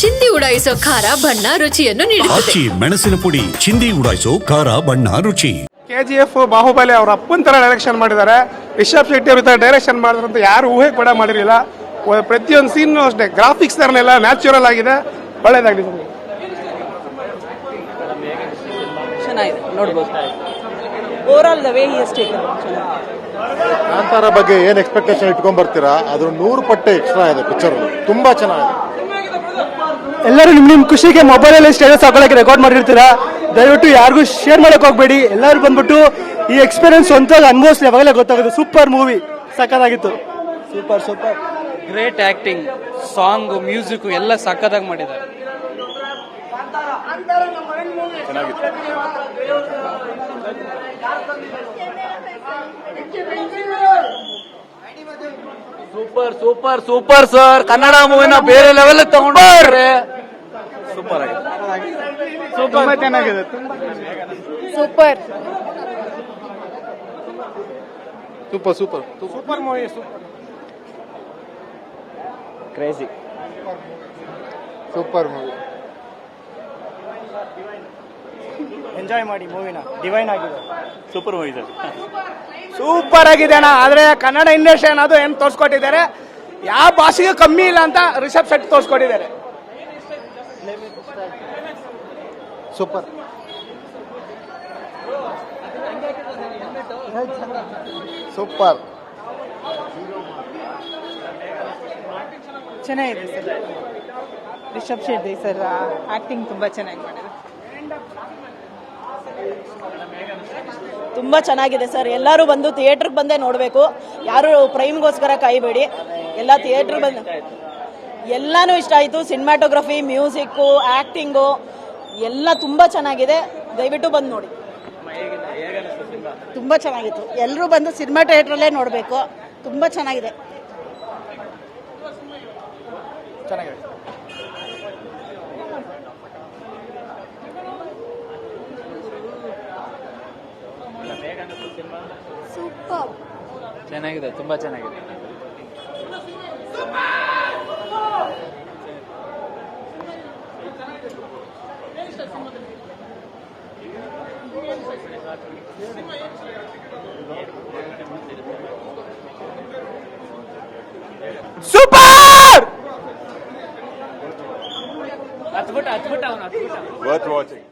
ಚಿಂದಿ ಉಡಾಯಿಸೋ ಖಾರ ಬಣ್ಣ ರುಚಿಯನ್ನು ನೀಡುತ್ತದೆ. ಮೆಣಸಿನ ಪುಡಿ ಚಿಂದಿ ಉಡಾಯಿಸೋ ಖಾರ ಬಣ್ಣ ರುಚಿ. KGF ಬಾಹುಬಲಿ ಅವ್ರ ಅಪ್ಪನ ತರ ಡೈರೆಕ್ಷನ್ ಮಾಡಿದ್ದಾರೆ. ರಿಷಬ್ ಶೆಟ್ಟಿ ಅವ್ರ ತರ ಡೈರೆಕ್ಷನ್ ಮಾಡಿದ್ರಂತ ಯಾರು ಊಹೆ ಕೂಡ ಮಾಡಿರಲಿಲ್ಲ. ಪ್ರತಿಯೊಂದು ಸೀನ್ ಅಷ್ಟೇ ಗ್ರಾಫಿಕ್ಸ್ ತರನೆಲ್ಲ ನ್ಯಾಚುರಲ್ ಆಗಿದೆ, ಒಳ್ಳೇದಾಗಿದೆ. ಚೆನ್ನಾಗಿದೆ, ನೋಡ್ಬೋದು. ಓವರಾಲ್ ದ ವೇ ಹಿ ಹಸ್ ಟೇಕನ್. ಕಾಂತಾರ ಬಗ್ಗೆ ಏನ್ ಎಕ್ಸ್ಪೆಕ್ಟೇಷನ್ ಇಟ್ಕೊಂಡ್ ಬರ್ತೀರಾ, ಅದ್ರ 100 ಪಟ್ಟು ಎಕ್ಸ್ಟ್ರಾ ಇದೆ ಪಿಕ್ಚರ್. ತುಂಬಾ ಚೆನ್ನಾಗಿದೆ. ಎಲ್ಲರೂ ನಿಮ್ ಖುಷಿಗೆ ಮೊಬೈಲ್ ಅಲ್ಲಿ ಸ್ಟೇಟಸ್ ಹಾಕೊಳ್ಳಕ್ಕೆ ರೆಕಾರ್ಡ್ ಮಾಡಿರ್ತೀರಾ. ದಯವಿಟ್ಟು ಯಾರಿಗೂ ಶೇರ್ ಮಾಡಕ್ ಹೋಗ್ಬೇಡಿ. ಎಲ್ಲರೂ ಬಂದ್ಬಿಟ್ಟು ಈ ಎಕ್ಸ್ಪೀರಿಯನ್ಸ್ ಸ್ವಂತವಾಗಿ ಅನುಭವಿಸ್ಲಿ, ಅವಾಗಲೇ ಗೊತ್ತಾಗುತ್ತೆ. ಸೂಪರ್ ಮೂವಿ, ಸಕ್ಕತ್ತಾಗಿತ್ತು. Super super, great acting, song, music ಎಲ್ಲ ಸಕ್ಕತ್ತಾಗಿ ಮಾಡಿದ್ದಾರೆ. Super super super sir. Kannada ಮೂವಿನ ಬೇರೆ ಲೆವೆಲ್ ತಗೊಂಡ್ರೆ ಸೂಪರ್ ಆಗಿದೆ. ತುಂಬಾ ಚೆನ್ನಾಗಿದೆ. Super super super super movie. Crazy. Super movie. Enjoy ಮಾಡಿ ಮೂವಿನ. ಡಿವೈನ್ ಆಗಿದೆ. Super movie sir. ಸೂಪರ್ ಆಗಿದೆ ಅಣ್ಣ. ಆದ್ರೆ ಕನ್ನಡ ಇಂಡಸ್ಟ್ರಿ ಅನ್ನೋದು ಏನ್ ತೋರ್ಸ್ಕೊಟ್ಟಿದ್ದಾರೆ, ಯಾವ ಭಾಷೆಗೆ ಕಮ್ಮಿ ಇಲ್ಲ ಅಂತ ರಿಷಬ್ ಶೆಟ್ಟಿ ತೋರ್ಸ್ಕೊಟ್ಟಿದ್ದಾರೆ. ಸೂಪರ್. ಸೂಪರ್. ಚೆನ್ನಾಗಿದೆ sir. Rishab Shetty sir acting ತುಂಬಾ ಚೆನ್ನಾಗಿ ಮಾಡಿದ್ರು. ತುಂಬ ಚೆನ್ನಾಗಿದೆ ಸರ್. ಎಲ್ಲರೂ ಬಂದು ಥಿಯೇಟ್ರಿಗೆ ಬಂದೇ ನೋಡಬೇಕು. ಯಾರು ಪ್ರೈಮ್ಗೋಸ್ಕರ ಕಾಯಬೇಡಿ. ಎಲ್ಲ ಥಿಯೇಟ್ರಿಗೆ ಬಂದು ಎಲ್ಲನೂ ಇಷ್ಟ ಆಯಿತು. ಸಿನಿಮಾಟೋಗ್ರಫಿ, ಮ್ಯೂಸಿಕ್ಕು, ಆ್ಯಕ್ಟಿಂಗು ಎಲ್ಲ ತುಂಬ ಚೆನ್ನಾಗಿದೆ. ದಯವಿಟ್ಟು ಬಂದು ನೋಡಿ. ತುಂಬಾ ಚೆನ್ನಾಗಿತ್ತು. ಎಲ್ಲರೂ ಬಂದು ಸಿನಿಮಾ ಥಿಯೇಟ್ರಲ್ಲೇ ನೋಡಬೇಕು. ತುಂಬಾ ಚೆನ್ನಾಗಿದೆ. ಸೂಪರ್ ಚೆನ್ನಾಗಿದೆ, ತುಂಬಾ ಚೆನ್ನಾಗಿದೆ. ಸೂಪರ್. ಹತ್ಬಿಟ್ಟ ಅವನು. Worth watching.